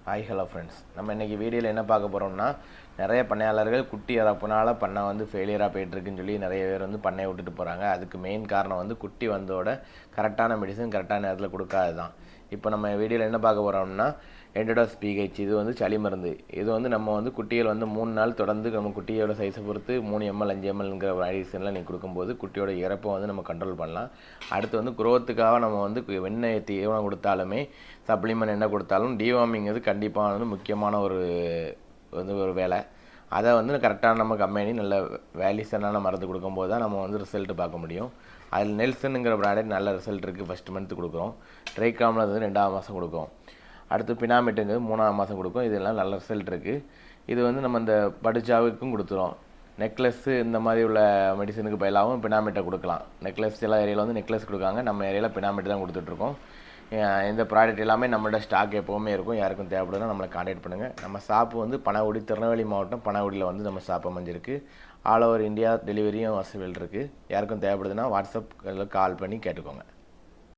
Hi hello friends, நம்ம இன்றைக்கி வீடியோவில் என்ன பார்க்க போகிறோம்னா, நிறைய பண்ணையாளர்கள் குட்டி இறப்புனால பண்ணை ஃபெயிலியராக போயிட்டுருக்குன்னு சொல்லி நிறைய பேர் பண்ணையை விட்டுட்டு போகிறாங்க. அதுக்கு மெயின் காரணம் குட்டி வந்தோட கரெக்டான மெடிசன் கரெக்டான நேரத்தில் கொடுக்காது தான். இப்போ நம்ம வீடியோவில் என்ன பார்க்க போகிறோம்னா, என்டோடாஸ் பிஹெச். இது சளி மருந்து. இது நம்ம குட்டிகள் 3 நாள் தொடர்ந்து நம்ம குட்டியோட சைஸை பொறுத்து 3 ml 5 mlங்கிற மெடிசனில் நீங்கள் கொடுக்கும்போது குட்டியோட இறப்பை நம்ம கண்ட்ரோல் பண்ணலாம். அடுத்து குரோத்துக்காக நம்ம வெண்ணெய் தீவனம் கொடுத்தாலுமே சப்ளிமெண்ட் என்ன கொடுத்தாலும் டிவார்மிங் கண்டிப்பாக முக்கியமான ஒரு வேலை. அதை கரெக்டான நம்ம கம்பெனி நல்ல வேல்யூஸனான மருந்து கொடுக்கும்போது தான் நம்ம ரிசல்ட் பார்க்க முடியும். அதில் நெல்சனுங்கிற ப்ராடக்ட் நல்ல ரிசல்ட் இருக்குது. ஃபஸ்ட் மந்த் கொடுக்குறோம். ட்ரைகாமில் 2ஆம் மாதம் கொடுக்கும். அடுத்து பினாமெட்டுங்கிறது 3ஆம் மாதம் கொடுக்கும். இதெல்லாம் நல்ல ரிசல்ட் இருக்குது. இது நம்ம இந்த படுச்சாவுக்கும் கொடுத்துரும். நெக்லஸ்ஸு இந்த மாதிரி உள்ள மெடிசனுக்கு பயிலாகவும் பினாமெட்டை கொடுக்கலாம். நெக்லஸ் சில ஏரியாவில் நெக்லஸ் கொடுக்காங்க. நம்ம ஏரியாவில் பினாமெட் தான் கொடுத்துட்ருக்கோம். இந்த ப்ராடக்ட் எல்லாமே நம்மளோட ஸ்டாக் எப்போவுமே இருக்கும். யாருக்கும் தேவைப்படுதுன்னா நம்மளை கான்டாக்ட் பண்ணுங்கள். நம்ம ஷாப்பு பனகுடி, திருநெல்வேலி மாவட்டம் பனகுடியில் நம்ம ஷாப் அமைஞ்சிருக்கு. ஆல் ஓவர் இந்தியா டெலிவரியும் வசதிகள் இருக்குது. யாருக்கும் தேவைப்படுதுன்னா வாட்ஸ்அப் கால் பண்ணி கேட்டுக்கோங்க.